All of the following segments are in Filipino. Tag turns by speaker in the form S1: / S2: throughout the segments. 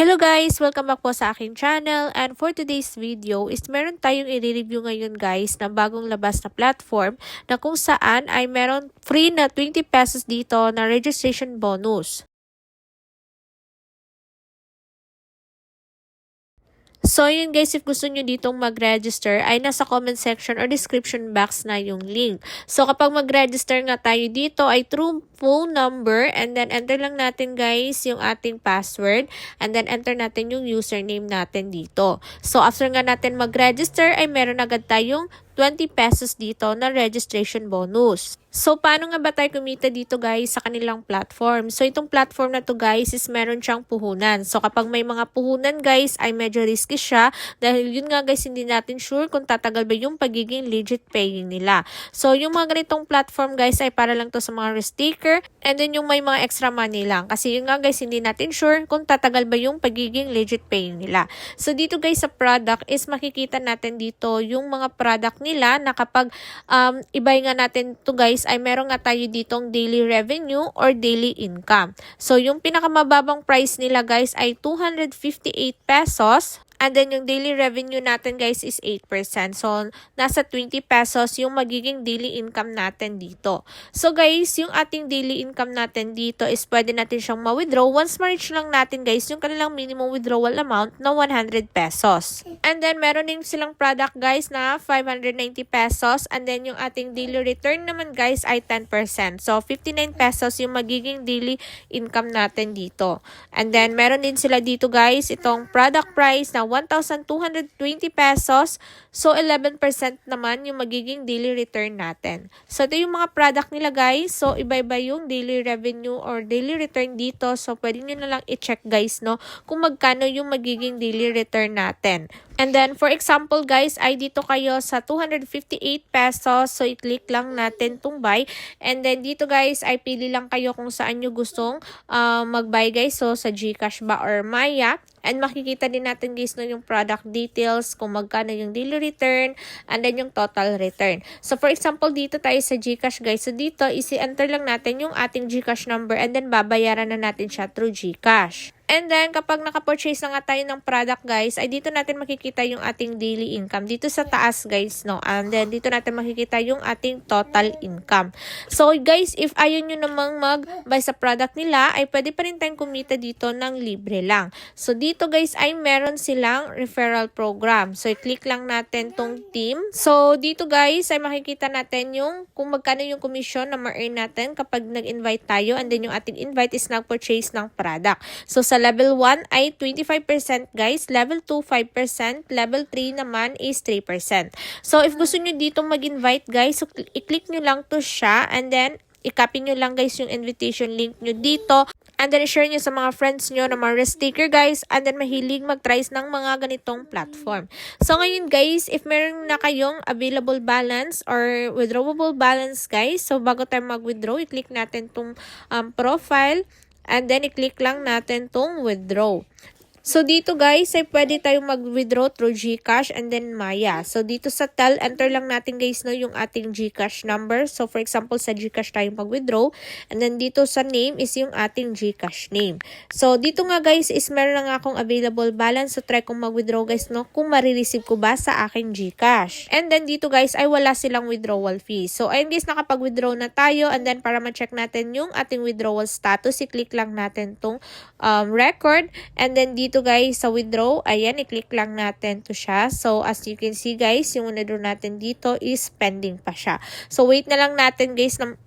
S1: Hello guys! Welcome back po sa aking channel, and for today's video is meron tayong i-review ngayon guys na bagong labas na platform na kung saan ay meron free na 20 pesos dito na registration bonus. So yun guys, if gusto nyo ditong mag-register ay nasa comment section or description box na yung link. So kapag mag-register nga tayo dito ay through phone number, and then enter lang natin guys yung ating password, and then enter natin yung username natin dito. So after nga natin mag-register ay meron agad tayong 20 pesos dito na registration bonus. So, paano nga ba tayo kumita dito guys sa kanilang platform? So, itong platform na to guys is meron siyang puhunan. So, kapag may mga puhunan guys ay medyo risky siya dahil yun nga guys hindi natin sure kung tatagal ba yung pagiging legit paying nila. So, yung mga ganitong platform guys ay para lang to sa mga risk taker, and then yung may mga extra money lang. Kasi yun nga guys hindi natin sure kung tatagal ba yung pagiging legit paying nila. So, dito guys sa product is makikita natin dito yung mga product nila na kapag ibay nga natin to guys ay meron nga tayo ditong daily revenue or daily income. So yung pinakamababang price nila guys ay 258 pesos. And then, yung daily revenue natin, guys, is 8%. So, nasa 20 pesos yung magiging daily income natin dito. So, guys, yung ating daily income natin dito is pwede natin siyang ma-withdraw once ma-reach lang natin, guys, yung kanilang minimum withdrawal amount na 100 pesos. And then, meron din silang product, guys, na 590 pesos. And then, yung ating daily return naman, guys, ay 10%. So, 59 pesos yung magiging daily income natin dito. And then, meron din sila dito, guys, itong product price na 1,220 pesos. So, 11% naman yung magiging daily return natin. So, ito yung mga product nila guys. So, iba-iba yung daily revenue or daily return dito. So, pwede nyo na lang i-check guys, no, kung magkano yung magiging daily return natin. And then, for example guys, ay dito kayo sa 258 pesos. So, i-click lang natin itong buy. And then, dito guys, ay pili lang kayo kung saan nyo gustong mag-buy guys. So, sa GCash ba or Maya. And makikita din natin guys no, yung product details, kung magkano yung daily return, and then yung total return. So, for example, dito tayo sa GCash guys. So, dito, isi-enter lang natin yung ating GCash number, and then babayaran na natin siya through GCash. And then, kapag naka-purchase na nga tayo ng product, guys, ay dito natin makikita yung ating daily income. Dito sa taas, guys, no? And then, dito natin makikita yung ating total income. So, guys, if ayaw nyo namang mag-buy sa product nila, ay pwede pa rin tayong kumita dito ng libre lang. So, dito, guys, ay meron silang referral program. So, i-click lang natin tong team. So, dito, guys, ay makikita natin yung kung magkano yung commission na ma-earn natin kapag nag-invite tayo. And then, yung ating invite is nag-purchase ng product. So, sa level 1 ay 25% guys, level 2 5%, level 3 naman is 3%. So if gusto nyo dito mag-invite guys, so i-click nyo lang to siya, and then i-copy nyo lang guys yung invitation link nyo dito, and then i-share nyo sa mga friends nyo na mga risk taker guys, and then mahilig mag-tries ng mga ganitong platform. So ngayon guys, if meron na kayong available balance or withdrawable balance guys, so bago tayo mag-withdraw, i-click natin tong profile. And then, i-click lang natin tong withdraw. So, dito guys, ay pwede tayong mag-withdraw through GCash and then Maya. So, dito sa tel, enter lang natin guys no, yung ating GCash number. So, for example, sa GCash tayo mag-withdraw. And then, dito sa name is yung ating GCash name. So, dito nga guys, is meron na nga akong available balance. So, try kong mag-withdraw guys no, kung marireceive ko ba sa aking GCash. And then, dito guys, ay wala silang withdrawal fee. So, ayun guys, nakapag-withdraw na tayo. And then, para ma-check natin yung ating withdrawal status, i-click lang natin tong record. And then, dito guys sa withdraw, ayan, i-click lang natin to siya. So, as you can see guys, yung withdraw natin dito is pending pa siya. So, wait na lang natin guys na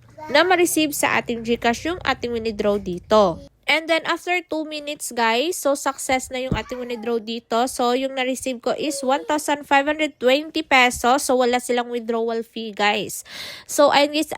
S1: ma-receive sa ating GCash yung ating withdraw dito. And then, after 2 minutes, guys, so, success na yung ating withdraw dito. So, yung na-receive ko is 1,520 pesos. So, wala silang withdrawal fee, guys. So, ayun guys,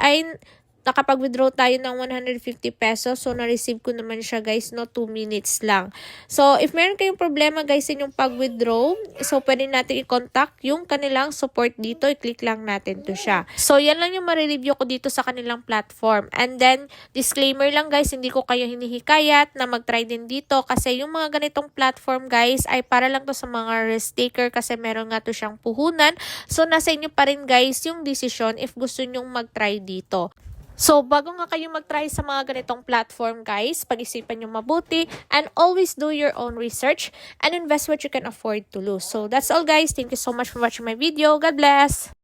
S1: nakapag-withdraw tayo ng 150 pesos. So, na-receive ko naman siya, guys, no, 2 minutes lang. So, if meron kayong problema, guys, sa inyong pag-withdraw, so, pwede natin i-contact yung kanilang support dito. I-click lang natin to siya. So, yan lang yung marireview ko dito sa kanilang platform. And then, disclaimer lang, guys, hindi ko kayo hinihikayat na mag-try din dito kasi yung mga ganitong platform, guys, ay para lang to sa mga risk taker kasi meron nga to siyang puhunan. So, nasa inyo pa rin, guys, yung decision if gusto nyong mag-try dito. So, bago nga kayo mag-try sa mga ganitong platform, guys, pag-isipan nyo mabuti and always do your own research and invest what you can afford to lose. So, that's all, guys. Thank you so much for watching my video. God bless!